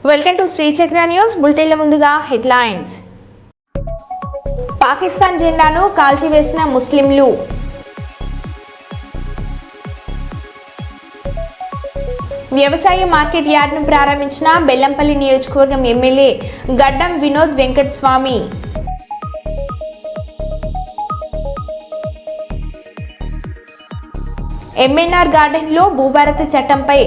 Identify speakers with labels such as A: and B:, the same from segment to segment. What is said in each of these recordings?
A: Welcome to Shri చక్ర news బులెటిన్ల ముందుగా headlines. Pakistan జెండాను కాల్చివేసిన ముస్లింలు. వ్యవసాయ మార్కెట్ యార్డ్ను ప్రారంభించిన బెల్లంపల్లి నియోజకవర్గం ఎమ్మెల్యే గడ్డం వినోద్ వెంకటస్వామి. ఎంఎన్ఆర్ గార్డెన్లో భూభారతి చట్టంపై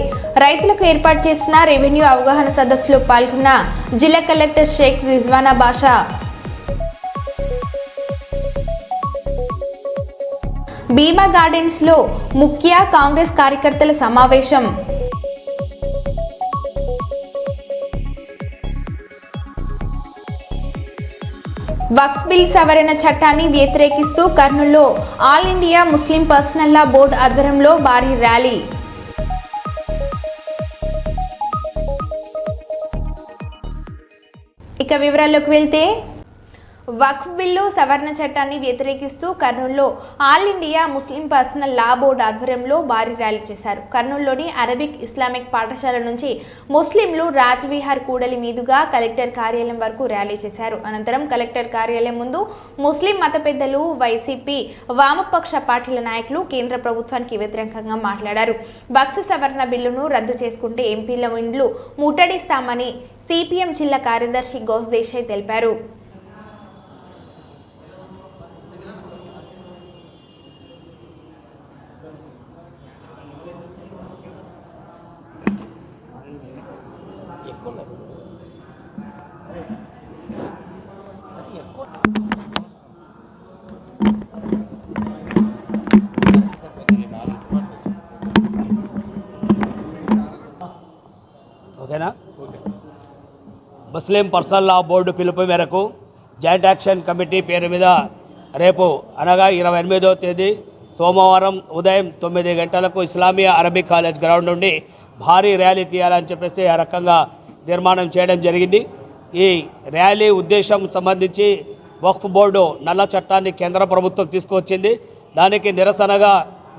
A: రైతులకు ఏర్పాటు చేసిన రెవెన్యూ అవగాహన సదస్సులో పాల్గొన్న జిల్లా కలెక్టర్ షేక్ రిజ్వానా బాషా. భీమా గార్డెన్స్లో ముఖ్య కాంగ్రెస్ కార్యకర్తల సమావేశం. వక్ఫ్ బిల్ సవరణ చట్టాన్ని వ్యతిరేకిస్తూ కర్నూలులో ఆల్ ఇండియా ముస్లిం పర్సనల్ లా బోర్డు ఆధ్వర్యంలో భారీ ర్యాలీ. ఇక వివరాల్లోకి వెళ్తే, వక్ఫ్ బిల్లు సవరణ చట్టాన్ని వ్యతిరేకిస్తూ కర్నూలులో ఆల్ ఇండియా ముస్లిం పర్సనల్ లా బోర్డు ఆధ్వర్యంలో భారీ ర్యాలీ చేశారు. కర్నూలులోని అరబిక్ ఇస్లామిక్ పాఠశాల నుంచి ముస్లింలు రాజ్విహార్ కూడలి మీదుగా కలెక్టర్ కార్యాలయం వరకు ర్యాలీ చేశారు. అనంతరం కలెక్టర్ కార్యాలయం ముందు ముస్లిం మత పెద్దలు, వైసీపీ, వామపక్ష పార్టీల నాయకులు కేంద్ర ప్రభుత్వానికి వ్యతిరేకంగా మాట్లాడారు. వక్ఫ్ సవరణ బిల్లును రద్దు చేసుకుంటే ఎంపీల ఇండ్లు ముట్టడిస్తామని సిపిఎం జిల్లా కార్యదర్శి గౌస్ దేశాయ్ తెలిపారు.
B: ఓకేనా? ముస్లిం పర్సనల్ లా బోర్డు పిలుపు మేరకు జాయింట్ యాక్షన్ కమిటీ పేరు మీద రేపు అనగా 28వ తేదీ సోమవారం ఉదయం 9 గంటలకు ఇస్లామియా అరబిక్ కాలేజ్ గ్రౌండ్ నుండి భారీ ర్యాలీ తీయాలని చెప్పేసి ఆ రకంగా తీర్మానం చేయడం జరిగింది. ఈ ర్యాలీ ఉద్దేశం సంబంధించి వక్ఫ్ బోర్డు నల్ల చట్టాన్ని కేంద్ర ప్రభుత్వం తీసుకువచ్చింది. దానికి నిరసనగా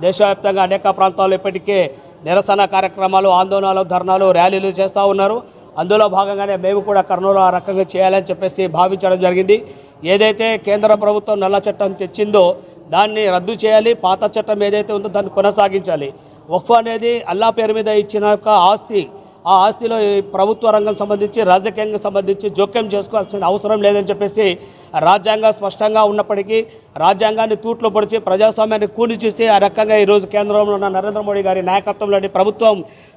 B: దేశవ్యాప్తంగా అనేక ప్రాంతాల్లో ఇప్పటికే నిరసన కార్యక్రమాలు, ఆందోళనలు, ధర్నాలు, ర్యాలీలు చేస్తూ ఉన్నారు. అందులో భాగంగానే మేము కూడా కర్నూలు ఆ రకంగా చేయాలని చెప్పేసి భావించడం జరిగింది. ఏదైతే కేంద్ర ప్రభుత్వం నల్ల చట్టం తెచ్చిందో దాన్ని రద్దు చేయాలి, పాత చట్టం ఏదైతే ఉందో దాన్ని కొనసాగించాలి. వక్ఫ్ అనేది అల్లా పేరు మీద ఇచ్చిన యొక్క ఆస్తి. ఆ ఆస్తిలో ప్రభుత్వ రంగం సంబంధించి, రాజకీయంగా సంబంధించి జోక్యం చేసుకోవాల్సిన అవసరం లేదని చెప్పేసి రాజ్యాంగం స్పష్టంగా ఉన్నప్పటికీ రాజ్యాంగాన్ని తూట్లు పొడిచి ప్రజాస్వామ్యాన్ని కూలి చూసి ఆ రకంగా ఈరోజు కేంద్రంలో ఉన్న నరేంద్ర మోడీ గారి నాయకత్వంలోని ప్రభుత్వం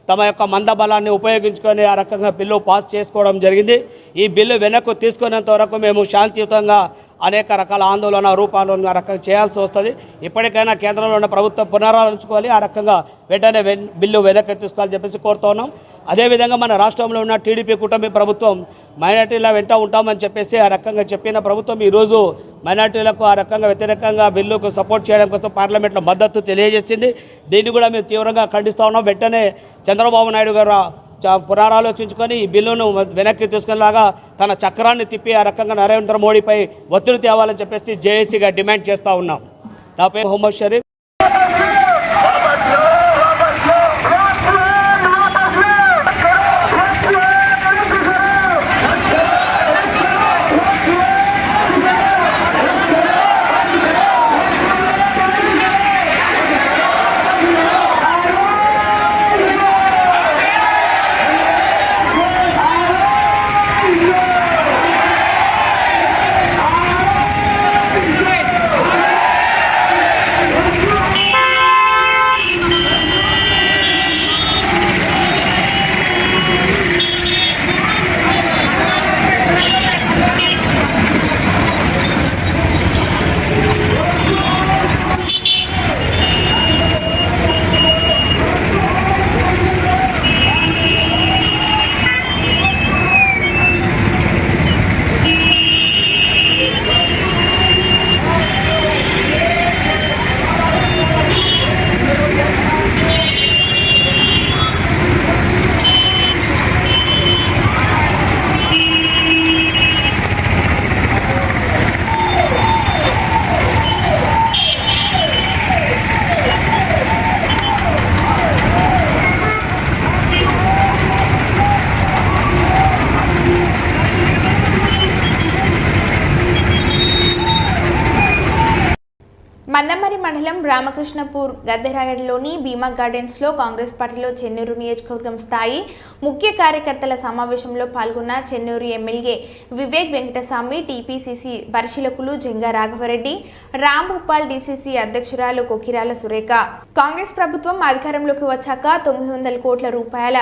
B: తమ యొక్క మందబలాన్ని ఉపయోగించుకొని ఆ రకంగా బిల్లు పాస్ చేసుకోవడం జరిగింది. ఈ బిల్లు వెనక్కు తీసుకునేంత వరకు మేము శాంతియుతంగా అనేక రకాల ఆందోళన రూపాలను ఆ రకంగా చేయాల్సి వస్తుంది. ఇప్పటికైనా కేంద్రంలో ఉన్న ప్రభుత్వం పునరాలోచించుకోవాలి, ఆ రకంగా వెంటనే బిల్లు వెనక్కి తీసుకోవాలని చెప్పేసి కోరుతూ ఉన్నాం. అదేవిధంగా మన రాష్ట్రంలో ఉన్న టీడీపీ కూటమి ప్రభుత్వం మైనార్టీల వెంట ఉంటామని చెప్పేసి ఆ రకంగా చెప్పిన ప్రభుత్వం ఈరోజు మైనార్టీలకు ఆ రకంగా వ్యతిరేకంగా బిల్లుకు సపోర్ట్ చేయడం కోసం పార్లమెంట్లో మద్దతు తెలియజేసింది. దీన్ని కూడా మేము తీవ్రంగా ఖండిస్తూ ఉన్నాం. వెంటనే చంద్రబాబు నాయుడు గారు పునరాలోచించుకొని ఈ బిల్లును వెనక్కి తీసుకునేలాగా తన చక్రాన్ని తిప్పి ఆ రకంగా నరేంద్ర మోడీపై ఒత్తిడి తేవాలని చెప్పేసి జేఏసీగా డిమాండ్ చేస్తూ ఉన్నాం. నా పేరు మొహమ్మద్ షరీఫ్.
A: వడ్లమరి మండలం రామకృష్ణపూర్ గద్దెరాగడిలోని భీమా గార్డెన్స్లో కాంగ్రెస్ పార్టీలో చెన్నూరు నియోజకవర్గం స్థాయి ముఖ్య కార్యకర్తల సమావేశంలో పాల్గొన్న చెన్నూరు ఎమ్మెల్యే వివేక్ వెంకటస్వామి, టీపీసీసీ పరిశీలకులు జంగా రాఘవరెడ్డి, రాంభూపాల్ డీసీసీ అధ్యక్షురాలు కొకిరాల సురేఖ. కాంగ్రెస్ ప్రభుత్వం అధికారంలోకి వచ్చాక 900 కోట్ల రూపాయల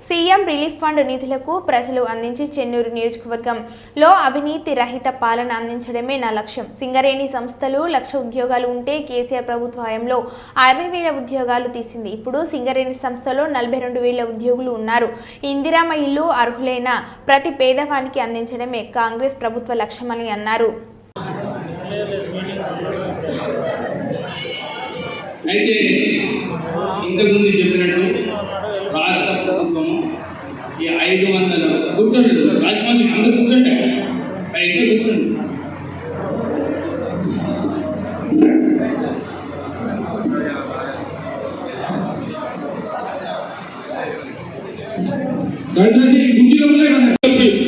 A: సీఎం రిలీఫ్ ఫండ్ నిధులకు ప్రజలు అందించి చెన్నూరు నియోజకవర్గంలో అవినీతి రహిత పాలన అందించడమే నా లక్ష్యం. సింగరేణి సంస్థలు 1,00,000 ఉద్యోగాలు ఉంటే కేసీఆర్ ప్రభుత్వ హయాంలో 60,000 ఉద్యోగాలు తీసింది. ఇప్పుడు సింగరేణి సంస్థలో 42,000 ఉద్యోగులు ఉన్నారు. ఇందిరమ్మ ఇల్లు అర్హులైన ప్రతి పేదవానికి అందించడమే కాంగ్రెస్ ప్రభుత్వ లక్ష్యమని అన్నారు.
C: అయితే ఇంతకుముందు చెప్పినట్టు రాష్ట్ర ప్రభుత్వం ఈ 500 కూర్చోండి, రాజమండ్రి అందరూ కూర్చోండి, అయితే కూర్చోండి. దయచేసి గుంజీలో ఉన్నాయి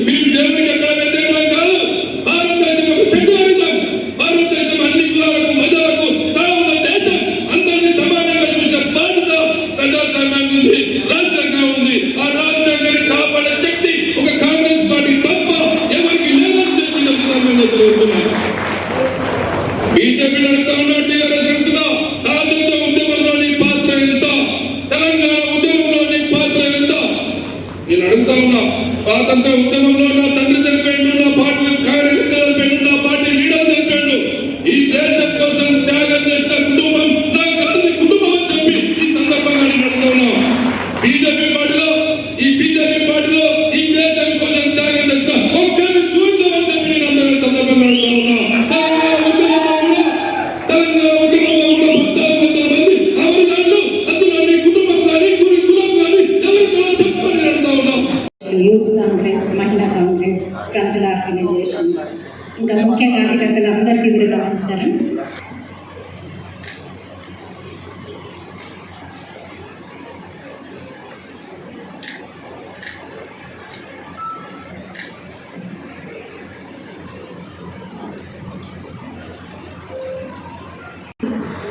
C: మీరు దేవుడికి ఎక్కడ వ్యతిరేకం కాదు. భారతదేశం ఒక సెక్యులరిజం, భారతదేశం అన్ని కులాలకు మతాలకు తావున్న దేశం, అందరినీ సమానంగా చూసే బాధ్యత ప్రజాస్వామ్యానికి ఉంది, రాజ్యాంగం ఉంది. ఆ రాజ్యాంగాన్ని కాపాడే శక్తి ఒక కాంగ్రెస్ పార్టీ తప్ప ఎవరికి లేదని తెలియజేస్తున్నాను. బీజేపీ నడుస్తా ఉన్నా, టీఆర్ఎస్ నడుస్తున్నా, స్వాతంత్ర ఉద్యమంలోని పాత్ర ఎంత, తెలంగాణ ఉద్యమంలోని పాత్ర ఎంత నేను అడుగుతా ఉన్నా. స్వాతంత్ర ఉద్యమంలో నా తండ్రి చనిపోయిండు, నా పార్టీ కార్యకర్తలు చనిపోయిండు, నా పార్టీ లీడర్ చనిపోయిండు. ఈ దేశం కోసం త్యాగం చేసిన కుటుంబం నా గాంధీ కుటుంబం అని చెప్పి ఈ సందర్భంగా నేను అడుగుతా ఉన్నా. బీజేపీ పార్టీలో ఈ దేశం కోసం త్యాగం చేసిన ఒక్కరిని చూపించమని చెప్పి నేను అందరి సందర్భంగా అడుగుతా ఉన్నా. తెలంగాణ ఉద్యమంలో కూడా 14,000 మంది అమరుదారులు అసలు నీ కుటుంబం కానీ కులం కానీ ఎవరు కూడా చెప్పని అడుగుతా ఉన్నా.
D: యూత్ కాంగ్రెస్, మహిళా కాంగ్రెస్, ప్రాంతీయ ఆర్గనైజేషన్, ఇంకా ముఖ్య కార్యకర్తలందరికీ కూడా నమస్కారం.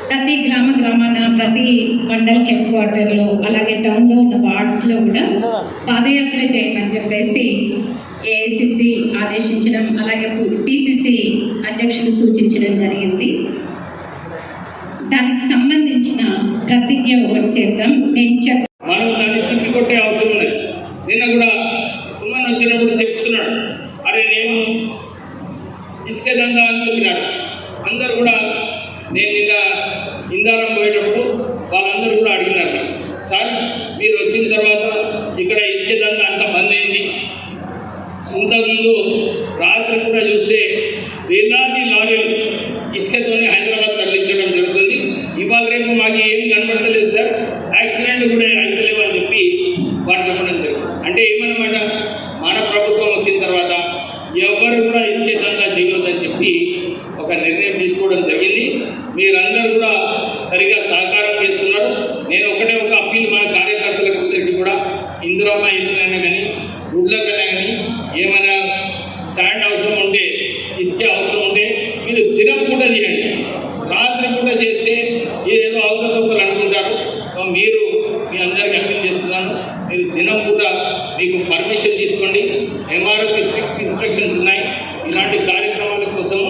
D: ప్రతి గ్రామాన, ప్రతి మండల్ హెడ్ క్వార్టర్లో, అలాగే టౌన్లో ఉన్న వార్డ్స్లో కూడా పాదయాత్ర చేయమని చెప్పేసి ఏఐసిసి ఆదేశించడం, అలాగే పిసిసి అధ్యక్షులు సూచించడం జరిగింది. దానికి సంబంధించిన ప్రతిజ్ఞ ఒకటి చేద్దాం.
C: మనం దాన్ని తిప్పికొట్టే అవసరం ఉన్నది. నిన్న కూడా సుమన్ వచ్చినప్పుడు చెప్తున్నాడు, అరే నేను ఇసుక దందా అని చెప్పినాడు. అందరు కూడా నేను నిన్న ఇందారం పోయేటప్పుడు వాళ్ళందరూ కూడా అడిగినారు, సార్ మీరు వచ్చిన తర్వాత ఇక్కడ ఇసుక దందా అంత బంద్ అయింది. ఇంతకుముందు రాత్రి కూడా చూస్తే వేలాది లారీలు ఇసుకతోనే హైదరాబాద్ తరలించడం జరుగుతుంది. ఇవాళ రేపు మాకు ఏమి కనబడతలేదు సార్, యాక్సిడెంట్ కూడా అయితలేవు అని చెప్పి వారు చెప్పడం జరిగింది. అంటే ఏమన్నమాట, మన ప్రభుత్వం వచ్చిన తర్వాత ఎవరు కూడా ఇసుక దందా చేయవద్దని చెప్పి ఒక నిర్ణయం తీసుకోవడం జరిగింది. మీరందరూ కూడా సరిగా సహకారం చేస్తున్నారు. నేను ఒక అప్పీల్ మన కార్యకర్తలకు అందరికీ కూడా, ఇందిరమ్మ ఇల్లులైనా కానీ గుడ్లకైనా కానీ ఏమైనా శాండ్ అవసరం ఉంటే, ఇసుక అవసరం ఉంటే మీరు దినం కూడా చేయండి. రాత్రి కూడా చేస్తే ఏదో అవకతవకలు అనుకుంటారు. మీరు మీ అందరికీ అప్పీల్ చేస్తున్నాను, మీరు దినం కూడా మీకు పర్మిషన్ తీసుకోండి. ఎంఆర్ఓకి స్ట్రిక్ట్ ఇన్స్ట్రక్షన్స్ ఉన్నాయి. ఇలాంటి కార్యక్రమాల కోసము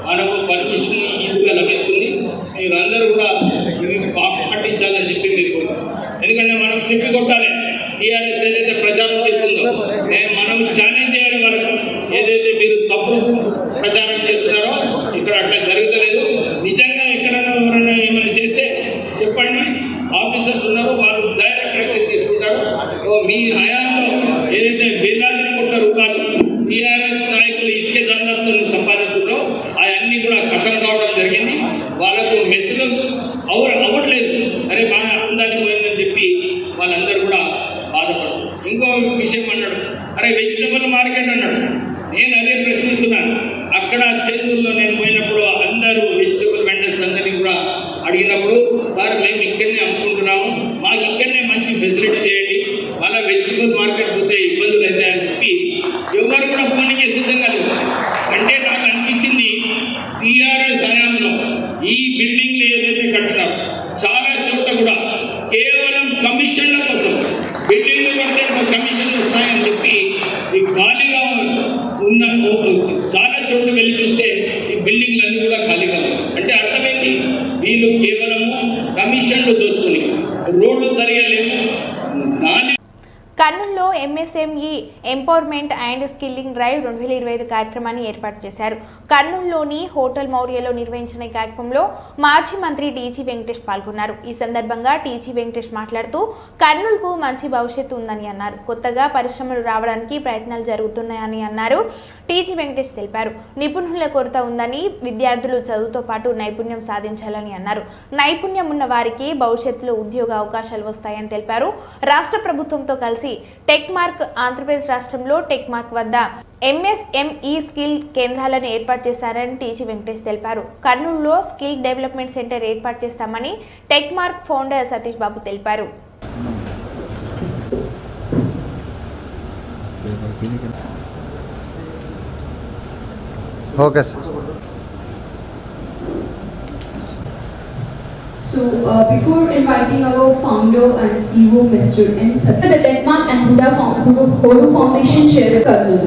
C: మనకు పర్మిషన్ ఈజీగా లభిస్తుంది. మీరందరూ కూడా పాటించాలని చెప్పి మీరు, ఎందుకంటే మనం చెప్పి కొట్టాలి. టీఆర్ఎస్ ఏదైతే ప్రచారం చేస్తుందో మనం ఛాలెంజ్ చేయాలి వరకు. ఏదైతే మీరు తప్పుడు ప్రచారం చేస్తున్నారో ఇక్కడ అట్లా జరుగుతలేదు. నిజంగా ఎక్కడైనా ఎవరైనా ఏమైనా చేస్తే చెప్పండి, ఆఫీసర్స్ ఉన్నారు, వాళ్ళు డైరెక్ట్ యాక్షన్ తీసుకుంటారు. మీ హయాంలో ఏదైతే వేలాది కోట్ల రూపాయలు టీఆర్ఎస్ నాయకులు ఇసుక దందాతో సంపాదిస్తున్నారో అవన్నీ కూడా కథం కావడం జరిగింది. వాళ్ళకు మెస్సులు అవ్వట్లేదు. అరే మా అందాన్ని పోయిందని చెప్పి వాళ్ళందరూ కూడా బాధపడతారు. ఇంకో విషయం అన్నాడు, అరే వెజిటబుల్ మార్కెట్ అన్నాడు. నేను అదే ప్రశ్నిస్తున్నాను. అక్కడ చెన్నూరులో నేను పోయినప్పుడు అందరూ వెజిటబుల్ వెండర్స్ అందరినీ కూడా అడిగినప్పుడు, సార్ మేము ఇక్కడనే అమ్ముకుంటున్నాము, మాకు ఇక్కడనే మంచి ఫెసిలిటీ చేయండి, మళ్ళీ వెజిటబుల్ మార్కెట్ పోతే ఇబ్బందులు అవుతాయని చెప్పి ఎవరు కూడా పోనీకి సిద్ధంగా లేదు. అంటే నాకు అనిపించింది టీఆర్ఎస్ హయాంలో ఈ బిల్డింగ్లు ఏదైతే
A: కర్నూలులో MSME empowerment and skilling drive 2025 కార్యక్రమాన్ని ఏర్పాటు చేశారు. కర్నూలులోని హోటల్ మౌర్యలో నిర్వహించిన ఈ కార్యక్రమంలో మాజీ మంత్రి టీజీ వెంకటేష్ పాల్గొన్నారు. ఈ సందర్భంగా టీజీ వెంకటేష్ మాట్లాడుతూ కర్నూలుకు మంచి భవిష్యత్తు ఉందని అన్నారు. కొత్తగా పరిశ్రమలు రావడానికి ప్రయత్నాలు జరుగుతున్నాయని అన్నారు. టీజీ వెంకటేష్ తెలిపారు. నిపుణుల కొరత ఉందని, విద్యార్థులు చదువుతో పాటు నైపుణ్యం సాధించాలని అన్నారు. నైపుణ్యం ఉన్న వారికి భవిష్యత్తులో ఉద్యోగ అవకాశాలు వస్తాయని తెలిపారు. రాష్ట్ర ప్రభుత్వంతో కలిసి టెక్ మార్క్ ఆంధ్రప్రదేశ్ రాష్ట్రంలో టెక్ మార్క్ వద్ద ఎంఎస్ఎంఈ స్కిల్ కేంద్రాలను ఏర్పాటు చేశారని టీజీ వెంకటేష్ తెలిపారు. కర్నూలులో స్కిల్ డెవలప్మెంట్ సెంటర్ ఏర్పాటు చేస్తామని tech mark founder Satish Babu తెలిపారు.
E: Okay sir.
F: So, before inviting our founder and CEO, Mr. N. Satya, the Denmark and Hodu Foundation share a Karnal.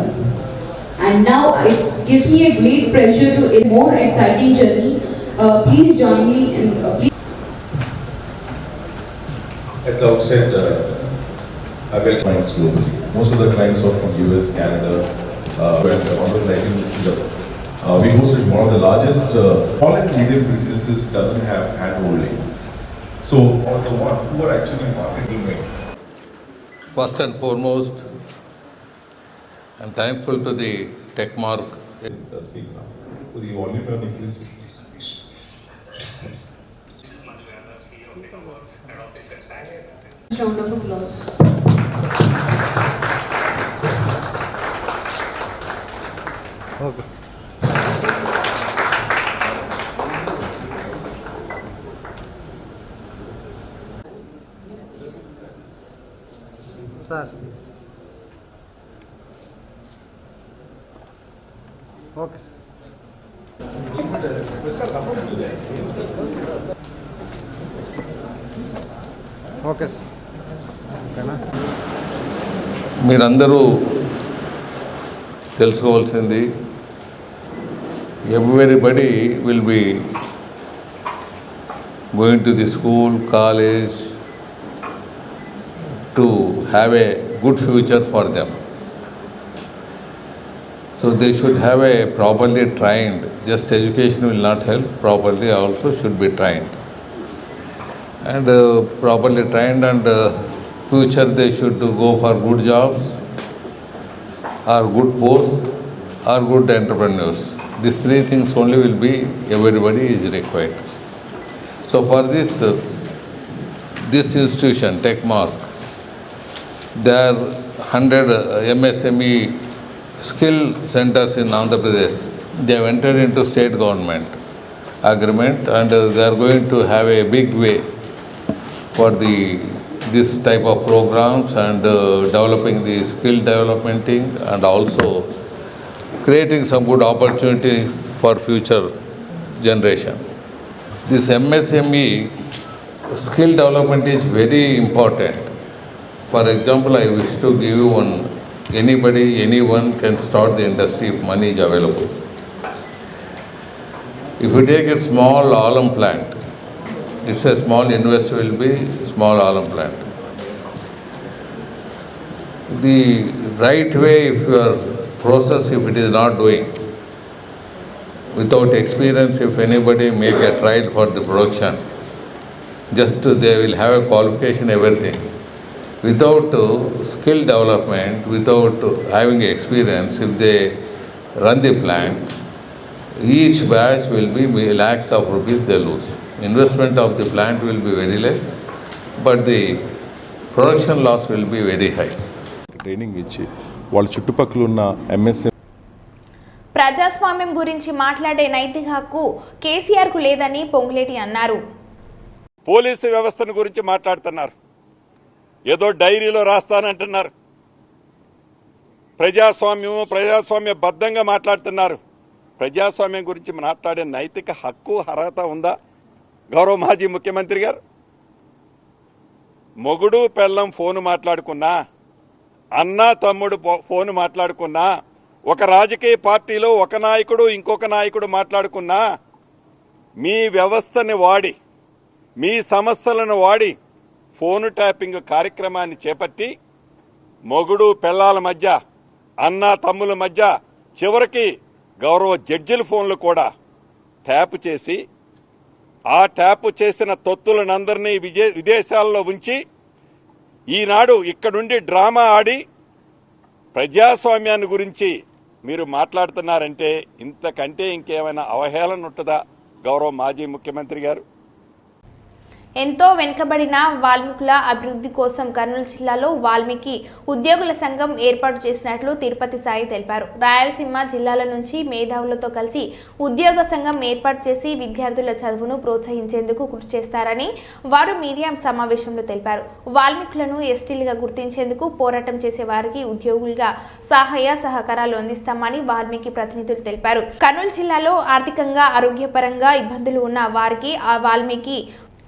F: And now it gives me a great pleasure to a more exciting journey. Please join me in.
G: At the outset, I welcome clients globally. Most of the clients are from US, Canada, where the honorable Egypt. We hosted one of the largest small and medium businesses doesn't have hand-holding. So, for the one who are actually marketing it.
H: First and foremost, I'm thankful to the Tech Mark.
G: Speak now. Could you volume down increase?
F: Round of applause.
E: Okay sir. Okay okay sir. ఓకేనా?
H: మీరందరూ తెలుసుకోవాల్సింది, everybody will be going to the school, college to have a good future for them. So they should have a properly trained, just education will not help, properly also should be trained. And properly trained and future they should go for good jobs or good posts or good entrepreneurs. These three things only will be, everybody is required. So for this institution, Tech Mark, there are 100 MSME skill centers in Andhra Pradesh. They have entered into state government agreement and they are going to have a big way for this type of programs and developing the skill development thing and also creating some good opportunity for future generation. This MSME skill development is very important. For example, I wish to give you one. Anyone can start the industry if money is available. If you take a small alum plant, it's a small invest will be small alum plant. The right way, if your process, if it is not doing, without experience, if anybody make a trial for the production, just they will have a qualification, everything. Without skill development, without having experience, if they run the plant, each batch will be lakhs of rupees they lose. Investment of the plant will be very less, but the production loss will be very high.
G: Training ఇచ్చి వాళ్ళ చుట్టుపక్కల ఉన్న MSM
A: ప్రజాస్వామ్యం గురించి మాట్లాడే నైతిక హక్కు కేసీఆర్ కు లేదని పొంగులేటి అన్నారు.
I: పోలీసు వ్యవస్థను గురించి మాట్లాడుతున్నారు, ఏదో డైరీలో రాస్తానంటున్నారు. ప్రజాస్వామ్య బద్ధంగా మాట్లాడుతున్నారు. ప్రజాస్వామ్యం గురించి మాట్లాడే నైతిక హక్కు అర్హత ఉందా గౌరవ మాజీ ముఖ్యమంత్రి గారు? మొగుడు పెళ్ళం ఫోను మాట్లాడుకున్నా, అన్న తమ్ముడు ఫోను మాట్లాడుకున్నా, ఒక రాజకీయ పార్టీలో ఒక నాయకుడు ఇంకొక నాయకుడు మాట్లాడుకున్నా, మీ వ్యవస్థని వాడి, మీ సంస్థలను వాడి ఫోను ట్యాపింగ్ కార్యక్రమాన్ని చేపట్టి మొగుడు పెళ్లాల మధ్య, అన్న తమ్ముల మధ్య, చివరికి గౌరవ జడ్జిల ఫోన్లు కూడా ట్యాప్ చేసి ఆ ట్యాప్ చేసిన తొత్తులనందరినీ విదేశాల్లో ఉంచి ఈనాడు ఇక్కడుండి డ్రామా ఆడి ప్రజాస్వామ్యాన్ని గురించి మీరు మాట్లాడుతున్నారంటే ఇంతకంటే ఇంకేమైనా అవహేళన ఉంటుందా గౌరవ మాజీ ముఖ్యమంత్రి గారు?
A: ఎంతో వెనుకబడిన వాల్మీకుల అభివృద్ధి కోసం కర్నూలు జిల్లాలో వాల్మీకి ఉద్యోగుల సంఘం ఏర్పాటు చేసినట్లు తిరుపతి సాయి తెలిపారు. రాయలసీమ జిల్లాల నుంచి మేధావులతో కలిసి ఉద్యోగ సంఘం ఏర్పాటు చేసి విద్యార్థుల చదువును ప్రోత్సహించేందుకు కృషి చేస్తారని వారు మీడియా సమావేశంలో తెలిపారు. వాల్మీకులను ఎస్టీలుగా గుర్తించేందుకు పోరాటం చేసే వారికి ఉద్యోగులుగా సహాయ సహకారాలు అందిస్తామని వాల్మీకి ప్రతినిధులు తెలిపారు. కర్నూలు జిల్లాలో ఆర్థికంగా ఆరోగ్యపరంగా ఇబ్బందులు ఉన్న వారికి ఆ వాల్మీకి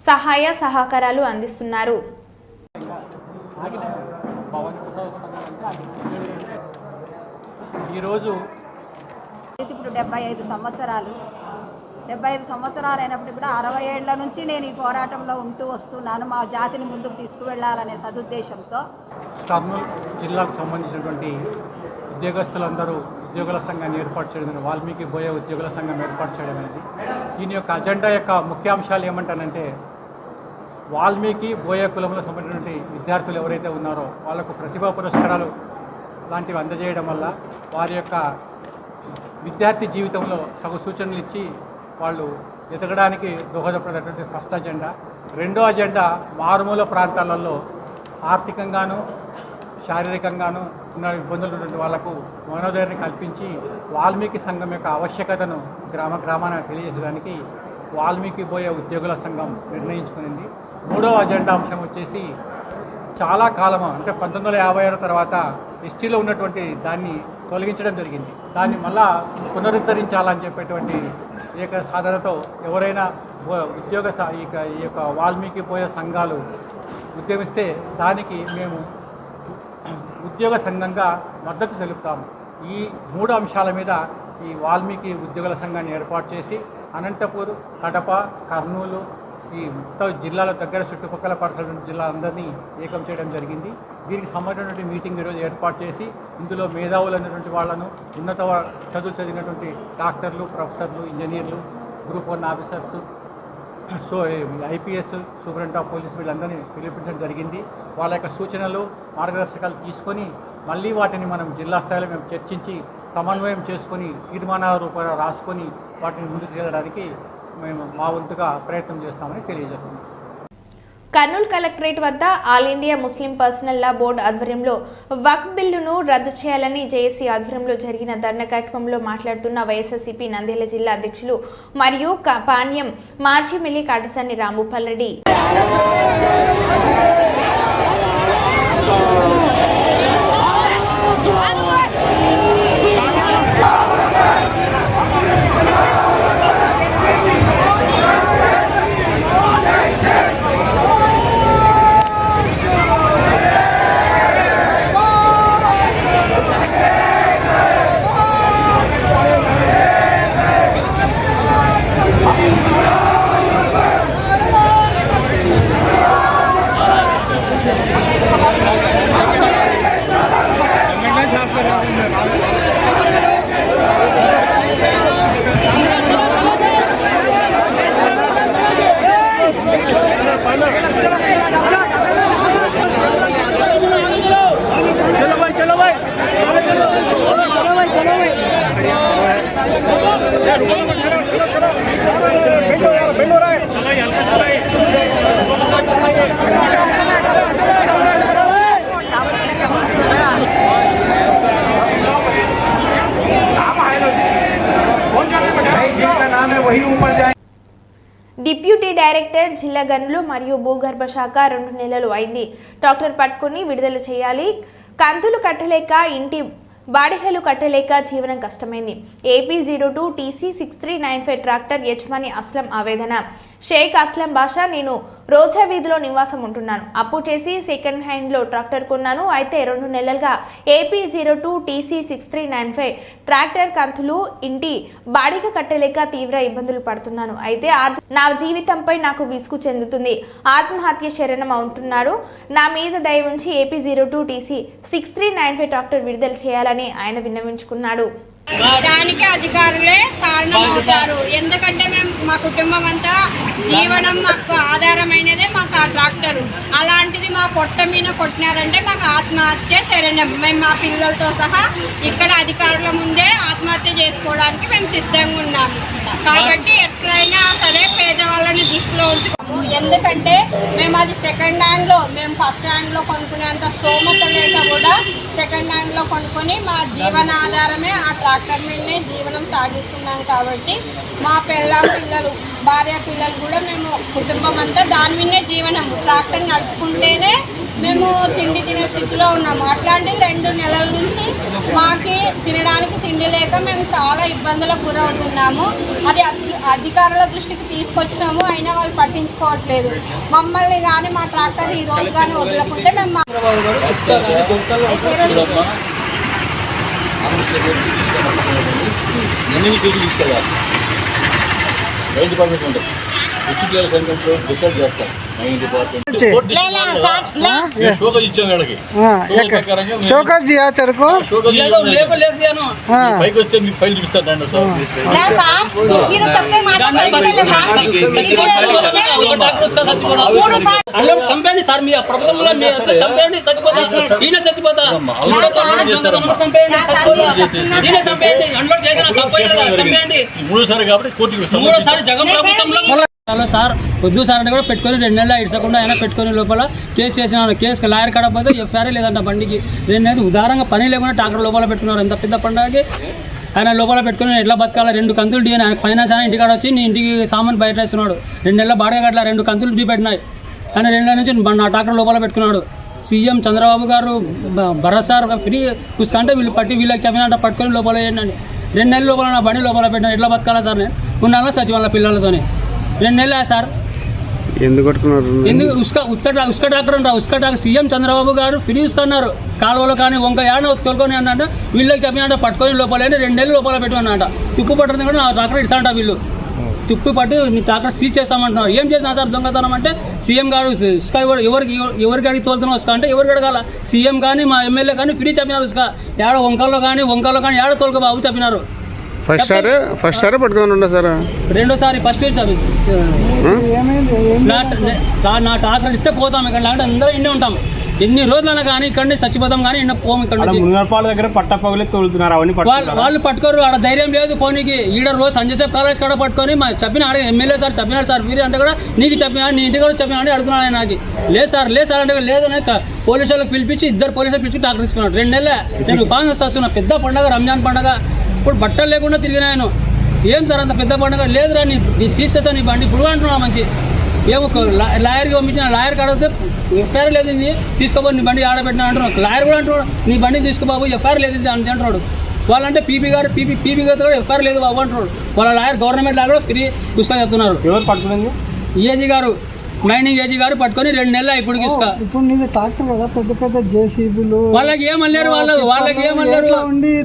A: సహాయ సహకారాలు అందిస్తున్నారు.
J: ఈరోజు ఇప్పుడు 75 సంవత్సరాలు అయినప్పుడు కూడా 60 ఏళ్ల నుంచి నేను ఈ పోరాటంలో ఉంటూ వస్తున్నాను. మా జాతిని ముందుకు తీసుకువెళ్లాలనే సదుద్దేశంతో
K: కర్నూలు జిల్లాకు సంబంధించినటువంటి ఉద్యోగస్తులందరూ ఉద్యోగుల సంఘాన్ని ఏర్పాటు చేయడం, వాల్మీకి బోయ ఉద్యోగుల సంఘం ఏర్పాటు చేయడం అనేది దీని యొక్క అజెండా యొక్క ముఖ్యాంశాలు ఏమంటానంటే, వాల్మీకి బోయ కులంలో సంబంధించినటువంటి విద్యార్థులు ఎవరైతే ఉన్నారో వాళ్లకు ప్రతిభా పురస్కారాలు లాంటివి అందజేయడం వల్ల వారి యొక్క విద్యార్థి జీవితంలో తగు సూచనలు ఇచ్చి వాళ్ళు ఎదగడానికి దోహదపడేటువంటి ఫస్ట్ అజెండా. రెండో అజెండా మారుమూల ప్రాంతాలలో ఆర్థికంగాను శారీరకంగాను ఉన్న ఇబ్బందులు ఉన్నటువంటి వాళ్లకు మనోధైర్యాన్ని కల్పించి వాల్మీకి సంఘం యొక్క ఆవశ్యకతను గ్రామాన తెలియజేయడానికి వాల్మీకి బోయ ఉద్యోగుల సంఘం నిర్ణయించుకునింది. మూడవ అజెండా అంశం వచ్చేసి చాలా కాలం అంటే 1956 తర్వాత ఎస్టీలో ఉన్నటువంటి దాన్ని తొలగించడం జరిగింది. దాన్ని మళ్ళా పునరుద్ధరించాలని చెప్పేటువంటి ఏక సాధనతో ఎవరైనా ఈ యొక్క వాల్మీకి బోయ సంఘాలు ఉద్యమిస్తే దానికి మేము ఉద్యోగ సంఘంగా మద్దతు తెలుపుతాము. ఈ 3 అంశాల మీద ఈ వాల్మీకి ఉద్యోగుల సంఘాన్ని ఏర్పాటు చేసి అనంతపూర్, కడప, కర్నూలు ఈ మొత్తం జిల్లాల దగ్గర చుట్టుపక్కల పరిసర జిల్లాలందరినీ ఏకం చేయడం జరిగింది. దీనికి సంబంధించినటువంటి మీటింగ్ ఈరోజు ఏర్పాటు చేసి ఇందులో మేధావులు అనేటువంటి వాళ్ళను, ఉన్నత చదువు చదివినటువంటి డాక్టర్లు, ప్రొఫెసర్లు, ఇంజనీర్లు, group 1 officers, so IPS, superintendent of police వీళ్ళందరినీ పిలిపించడం జరిగింది. వాళ్ళ యొక్క సూచనలు, మార్గదర్శకాలు తీసుకొని మళ్ళీ వాటిని మనం జిల్లా స్థాయిలో మేము చర్చించి సమన్వయం చేసుకొని తీర్మానాల రూపంలో రాసుకొని వాటిని ముందుకు వెళ్ళడానికి మేము మా వంతుగా ప్రయత్నం చేస్తామని తెలియజేస్తున్నాం.
A: కర్నూలు కలెక్టరేట్ వద్ద ఆల్ ఇండియా ముస్లిం పర్సనల్ లా బోర్డు ఆధ్వర్యంలో వక్ఫ్ బిల్లును రద్దు చేయాలని జేఏసీ ఆధ్వర్యంలో జరిగిన ధర్నా కార్యక్రమంలో మాట్లాడుతున్న వైఎస్ఆర్సీపీ నంద్యాల జిల్లా అధ్యక్షులు మరియు పాణ్యం మాజీ MLA Katasani Rambhupal Reddy deputy director జిల్లా గనులు మరియు భూగర్భ శాఖ 2 నెలలు అయింది. ట్రాక్టర్ పట్టుకుని విడుదల చేయాలి. కంతులు కట్టలేక ఇంటి బాడిగలు కట్టలేక జీవనం కష్టమైంది. AP02 TC 6395 ట్రాక్టర్ యజమాని అస్లం ఆవేదన. షేక్ అస్లం బాషా, నేను రోజా వీధిలో నివాసం ఉంటున్నాను. అప్పు చేసి సెకండ్ హ్యాండ్లో ట్రాక్టర్ కొన్నాను. అయితే 2 నెలలుగా AP02 TC 6395 ట్రాక్టర్ కంతులు ఇంటి బాడిగ కట్టలేక తీవ్ర ఇబ్బందులు పడుతున్నాను. అయితే నా జీవితంపై నాకు విసుగు చెందుతుంది. ఆత్మహత్య శరణం అంటున్నాడు. నా మీద దయ ఉంచి AP02 TC 6395 ట్రాక్టర్ విడుదల చేయాలని ఆయన విన్నవించుకున్నాడు.
L: దానికి అధికారులే కారణమవుతారు. ఎందుకంటే మా కుటుంబం అంతా జీవనం మాకు ఆధారమైనదే మాకు ఆ ట్రాక్టరు. అలాంటిది మా పొట్ట మీద కొట్టినారంటే మాకు ఆత్మహత్య శరణం. మేము మా పిల్లలతో సహా ఇక్కడ అధికారుల ముందే ఆత్మహత్య చేసుకోవడానికి మేము సిద్ధంగా ఉన్నాము. కాబట్టి ఎట్లయినా సరే పేదవాళ్ళని దృష్టిలో ఉంచుకోము. ఎందుకంటే మేము అది సెకండ్ హ్యాండ్లో, మేము ఫస్ట్ హ్యాండ్లో కొనుక్కునేంత స్తోమత లేక కూడా సెకండ్ హ్యాండ్లో కొనుక్కొని మా జీవనాధారమే ఆ ట్రాక్టర్ మీదనే జీవనం సాగిస్తున్నాం. కాబట్టి మా పిల్లలు భార్య పిల్లలు కూడా మేము కుటుంబం అంతా దాని మీదనే జీవనం. ట్రాక్టర్ నడుపుకుంటేనే మేము తిండి తినే స్థితిలో ఉన్నాము. అట్లాంటిది 2 నెలల నుంచి మాకి తినడానికి తిండి లేక మేము చాలా ఇబ్బందులకు గురవుతున్నాము. అది అధికారుల దృష్టికి తీసుకొచ్చినాము, అయినా వాళ్ళు పట్టించుకోవట్లేదు. మమ్మల్ని కానీ మా ట్రాక్టర్ ఈ రోజు కానీ వదలకుంటే మేము
E: షోకాజ్ దియా తెరకు
M: పైకి వస్తే మీకు ఫైల్ చూపిస్తాను. చంపండి సార్, మీ ప్రభుత్వంలో చంపండి, చచ్చిపోతా మూడోసారి కాబట్టి మూడోసారి జగన్ ప్రభుత్వంలో సార్ వద్దు సార్ అంటే కూడా పెట్టుకొని 2 నెలలు ఇడ్చకుండా అయినా పెట్టుకొని లోపల కేసు చేసినాను. కేసుకి లాయర్ కాడపోతే ఎఫ్ఐఆర్ లేదంట బండికి. 2 నెలలు ఉదారంగా పని లేకుండా ట్రాక్టర్ లోపల పెట్టుకున్నారు. ఎంత పెద్ద పండుగకి ఆయన లోపల పెట్టుకుని ఎట్లా బతకాలి? 2 కంతులు డీ ఆయన ఫైనాన్స్ ఆయన ఇంటికాడ వచ్చి నీ ఇంటికి సామాన్ బయట వేస్తున్నాడు. 2 నెలల బాడగా కట్ల 2 కంతులు డీ పెట్టినాయి. ఆయన 2 నెలల నుంచి నా ట్రాక్టర్ లోపల పెట్టుకున్నాడు. సీఎం చంద్రబాబు గారు భరోసా ఫ్రీ చూసుకుంటే వీళ్ళు పట్టి వీళ్ళకి చెప్పినట్టు పట్టుకొని లోపల వేయండి. 2 నెలల లోపల నా బండి లోపల పెట్టినా ఎట్లా బతకాలా సార్? నేను ఉన్నాను సచివాలయ పిల్లలతోనే 2 నెలలే సార్.
E: ఎందుకు కట్టుకున్నారు?
M: ఎందుకు ఉస్క ట్రాక్టర్ ఉంటా ఉస్క ట్రాక్టర్ సీఎం చంద్రబాబు గారు ఫ్రీ ఇస్తున్నారు. కాలువలో కానీ వంక యాడ తోలుకొని అన్నట్టు వీళ్ళకి చెప్పినట్టు పట్టుకొని లోపల 2 నెలలు లోపల పెట్టుకున్నట. తుప్పు పట్టుతుంది కూడా నా ట్రాక్టర్ ఇస్తానంట. వీళ్ళు తుప్పు పట్టి నీ ట్రాక్టర్ సీజ్ చేస్తామంటున్నారు. ఏం చేసినా సార్ దొంగతనం అంటే సీఎం గారు ఉస్కా ఎవరికి అడిగి తోలుతున్నాం ఉస్కా అంటే ఎవరికి అడగాల? సీఎం కానీ మా ఎమ్మెల్యే కానీ ఫ్రీ చెప్పినారు. ఉస్కా ఏడ వంకల్లో కానీ ఏడ తోలుకో బాబు చెప్పినారు.
E: ఫస్ట్ సార్ పట్టుకొని ఉండ సార్,
M: రెండోసారి ఫస్ట్ నా ట్రాక్టర్ ఇస్తే పోతాం. ఇక్కడ లేకపోతే అందరూ ఇండే ఉంటాం. ఎన్ని రోజులైనా కానీ ఇక్కడ నుంచి చచ్చిపోతాం కానీ ఇండ పోము. ఇక్కడ నుంచి
K: మునగపాల దగ్గర పట్టపగలే తోలుతున్నారు. అవన్నీ
M: వాళ్ళు పట్టుకోరు. ఆడ ధైర్యం లేదు పోనీకి. ఈడ రోజు సంజయ్ కాలేజ్ కాడ పట్టుకొని చెప్పిన ఆడ ఎమ్మెల్యే సార్ చెప్పినాడు సార్ ఫ్రీ అంటే కూడా నీకు చెప్పినా నీ ఇంటికి కూడా చెప్పినా అంటే అడుగుతున్నాడు. నాకు లేదు సార్ అంటే లేదు. పోలీసు వాళ్ళకి పిలిపించి 2 పోలీసులు పిలిచి ట్రాక్టర్ ఇచ్చుకున్నాడు. 2 నెలలే నేను కాంగ్రెస్ వస్తున్నా. పెద్ద పండుగ రంజాన్ పండుగ. ఇప్పుడు బట్టలు లేకుండా తిరిగినాను. ఏం సార్ అంత పెద్ద పండుగ లేదురా? నీ సీజ్ చేస్తా నీ బండి ఇప్పుడు అంటున్నా. మంచి ఏమో లాయర్కి పంపించిన లాయర్కి అడిగితే ఎఫ్ఐఆర్ లేదు తీసుకోబోదు నీ బండి ఆడబెట్టినా అంటున్నాడు. లాయర్ కూడా అంటున్నాడు నీ బండి తీసుకోబాబు ఎఫ్ఐఆర్ లేదు అని అంటున్నాడు. వాళ్ళంటే పీపీ గారితో కూడా ఎఫ్ఐఆర్ లేదు బాబు అంటున్నాడు. వాళ్ళ లాయర్ గవర్నమెంట్ లాగా కూడా ఫ్రీ చూసుకొని చెప్తున్నారు.
K: ఎవరు పట్టుకుంది?
M: ఏజీ గారు, మైనింగ్ ఏజీ గారు పట్టుకొని 2 నెలలు ఇప్పుడు తీసుక.
N: ఇప్పుడు నీది ట్రాక్టర్ కదా, పెద్ద జేసీబీలు
M: వాళ్ళకి ఏమన్నారు? వాళ్ళకి ఏమన్నారు?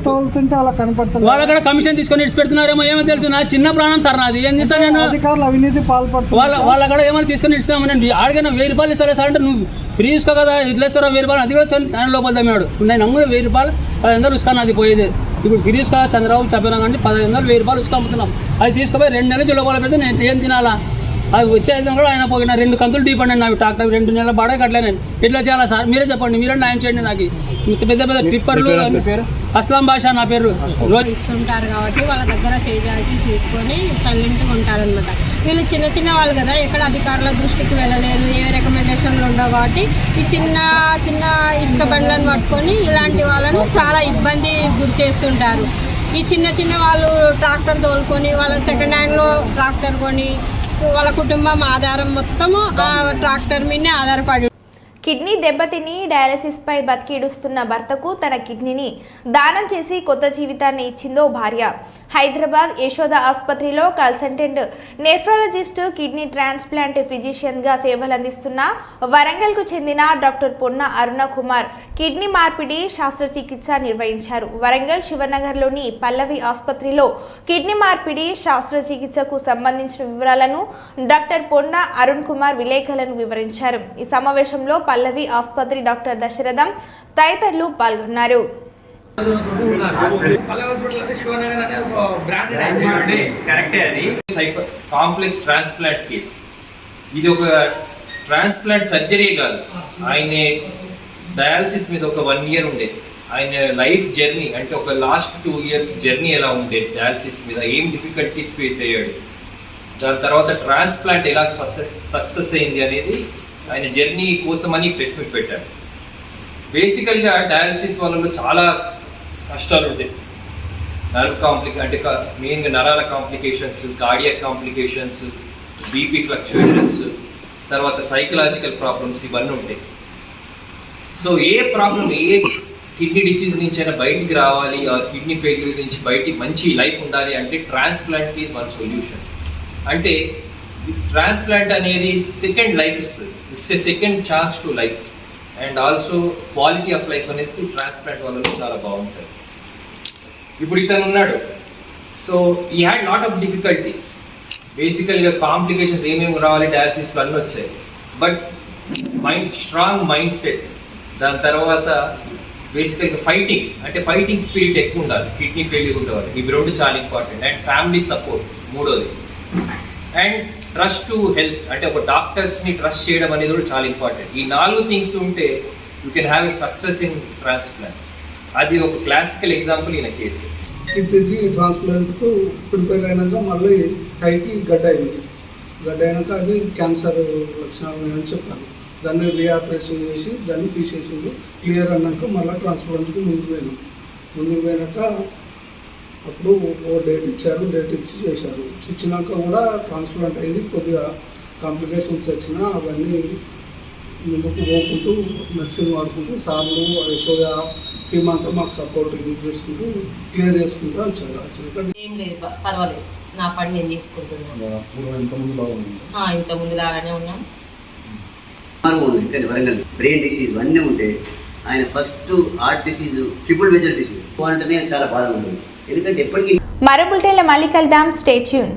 N: తోలుతుంటే అలా కనపడుతుంది.
M: వాళ్ళ కూడా కమిషన్ తీసుకొని ఇచ్చి పెడుతున్నారేమో ఏమో తెలుసు. నా చిన్న ప్రాణం సార్ నాది. ఏం చేస్తాను నేను?
N: అధికారులు అవినీతి పాల్పడుతున్నారు.
M: వాళ్ళ కూడా ఏమైనా తీసుకొని ఇస్తాము. నేను ఆడికైనా 1000 రూపాయలు ఇస్తా సార్ అంటే నువ్వు ఫ్రీ ఇసుకో కదా ఇట్లేస్తారా 1000 రూపాయలు. అది కూడా ఆయన లోపల దమ్మాడు. నేను నమ్మున 1000 రూపాయలు 1500 ఇసుకొని అది పోయేది. ఇప్పుడు ఫ్రీ ఇసుక చంద్రబాబు చెప్పినా కానీ 1500 1000 రూపాయలు ఇసుక అమ్ముతున్నాం. అది తీసుకుపోయి 2 నెలల నుంచి లోపల పెడితే నేను ఏం తినాలా? అది వచ్చేది కూడా ఆయన పోయిన 2 కంతులు డీపండి నావి ట్రాక్టర్ 2 నెలల బాడే కట్టలే. నేను ఎట్లా చేయాలా సార్? మీరే చెప్పండి, మీరే న్యాయం చేయండి. నాకు పెద్ద టిప్పర్లు. అస్లాం బాషా నా పేరు.
L: రోజు ఇస్తుంటారు కాబట్టి వాళ్ళ దగ్గర చేజాకి తీసుకొని సైలెంట్గా ఉంటారనమాట. వీళ్ళు చిన్న వాళ్ళు కదా, ఎక్కడ అధికారుల దృష్టికి వెళ్ళలేరు, ఏ రికమెండేషన్లు ఉండవు. కాబట్టి ఈ చిన్న ఇసుక బండ్లను పట్టుకొని ఇలాంటి వాళ్ళను చాలా ఇబ్బంది గురి చేస్తుంటారు. ఈ చిన్న వాళ్ళు ట్రాక్టర్ తోలుకొని వాళ్ళ సెకండ్ హ్యాండ్లో ట్రాక్టర్ కొని వాళ్ళ కుటుంబం ఆధారం మొత్తము ఆ ట్రాక్టర్ మీదనే ఆధారపడి.
A: కిడ్నీ దెబ్బతిని డయాలసిస్పై బతికిడుస్తున్న భర్తకు తన కిడ్నీని దానం చేసి కొత్త జీవితాన్ని ఇచ్చిందో భార్య. హైదరాబాద్ యశోద ఆసుపత్రిలో కన్సల్టెంట్ నెఫ్రాలజిస్ట్, కిడ్నీ ట్రాన్స్ప్లాంట్ ఫిజిషియన్గా సేవలందిస్తున్న వరంగల్కు చెందిన డాక్టర్ పొన్న అరుణ కుమార్ కిడ్నీ మార్పిడి శస్త్రచికిత్స నిర్వహించారు. వరంగల్ శివనగర్లోని పల్లవి ఆసుపత్రిలో కిడ్నీ మార్పిడి శస్త్రచికిత్సకు సంబంధించిన వివరాలను డాక్టర్ పొన్న అరుణ్ కుమార్ విలేకరులను వివరించారు. ఈ సమావేశంలో పల్లవి ఆసుపత్రి డాక్టర్ దశరథం తదితరులు పాల్గొన్నారు.
O: Complex transplant case. ఇది ఒక ట్రాన్స్ప్లాంట్ సర్జరీ కాదు. ఆయన డయాలసిస్ మీద ఒక 1 year ఉండే ఆయన లైఫ్ జర్నీ, అంటే ఒక లాస్ట్ 2 years జర్నీ ఎలా ఉండే డయాలసిస్ మీద, ఏం డిఫికల్టీస్ ఫేస్ అయ్యాడు, దాని తర్వాత ట్రాన్స్ప్లాంట్ ఎలా సక్సెస్ అయింది అనేది ఆయన జర్నీ కోసమని ప్రెస్ మీట్ పెట్టారు. బేసికల్గా డయాలసిస్ వాళ్ళలో చాలా కష్టాలు ఉంటాయి. నర్వ్ అంటే మెయిన్గా నరాల complications, cardiac complications, BP fluctuations, తర్వాత సైకలాజికల్ ప్రాబ్లమ్స్ ఇవన్నీ ఉంటాయి. So A problem, a kidney disease నుంచి అయినా బయటికి రావాలి, ఆ కిడ్నీ ఫెయిల్యూర్ నుంచి బయటికి మంచి లైఫ్ ఉండాలి అంటే ట్రాన్స్ప్లాంట్ ఈజ్ వన్ సొల్యూషన్. అంటే ట్రాన్స్ప్లాంట్ అనేది సెకండ్ లైఫ్ ఇస్తుంది. It's a second chance to life and also quality of life అనేది ట్రాన్స్ప్లాంట్ వల్ల చాలా బాగుంటుంది. ఇప్పుడు ఇతను ఉన్నాడు. సో ఈ హ్యాడ్ లాట్ ఆఫ్ డిఫికల్టీస్. బేసికల్గా కాంప్లికేషన్స్ ఏమేమి రావాలి డయాలసిస్లో అన్నీ వచ్చాయి. బట్ స్ట్రాంగ్ మైండ్ సెట్, దాని తర్వాత బేసికల్గా ఫైటింగ్ స్పిరిట్ ఎక్కువ ఉండాలి కిడ్నీ ఫెయిల్యూర్ ఉండేవాళ్ళు. ఇవి 2 చాలా ఇంపార్టెంట్. అండ్ ఫ్యామిలీ సపోర్ట్ 3వది. అండ్ ట్రస్ట్ టు హెల్త్, అంటే ఒక డాక్టర్స్ని ట్రస్ట్ చేయడం అనేది కూడా చాలా ఇంపార్టెంట్. ఈ 4 థింగ్స్ ఉంటే you can have a success in transplant. అది ఒక క్లాసికల్ ఎగ్జాంపుల్ ఈయన కేసు.
N: కిడ్నీకి ట్రాన్స్ప్లాంట్కు ప్రిపేర్ అయినాక మళ్ళీ కైకి గడ్డ అయింది. గడ్డ అయినాక అది క్యాన్సర్ లక్షణాలు ఉన్నాయని చెప్పాను. దాన్ని రీఆపరేషన్ చేసి దాన్ని తీసేసింది. క్లియర్ అన్నాక మళ్ళీ ట్రాన్స్ప్లాంట్కి ముందుకు పోయినాక అప్పుడు ఓ డేట్ ఇచ్చారు. డేట్ ఇచ్చి చేశారు. ఇచ్చినాక కూడా ట్రాన్స్ప్లాంట్ అయింది. కొద్దిగా కాంప్లికేషన్స్ వచ్చినా అవన్నీ ముందుకు పోకుంటూ మెడిసిన్ వాడుకుంటూ సార్లు యశోద టీమ్ అంతా మాకు సపోర్ట్ చేసుకుంటూ క్లియర్ చేసుకుంటూ వచ్చారు.
P: ఏం లేదు, పర్వాలేదు, నా పని నేను చేసుకుంటున్నాను. ఇంత ముందు లాగానే ఉన్నాం.
Q: వరంగల్ బ్రెయిన్ డిసీజ్ అన్నీ ఉంటే ఆయన first heart disease, triple major disease అంటేనే చాలా బాధ ఉంటుంది. ఎందుకంటే ఎప్పటికీ
A: మరో బులెటిన్లో మళ్ళీ కలుద్దాం. Stay tune.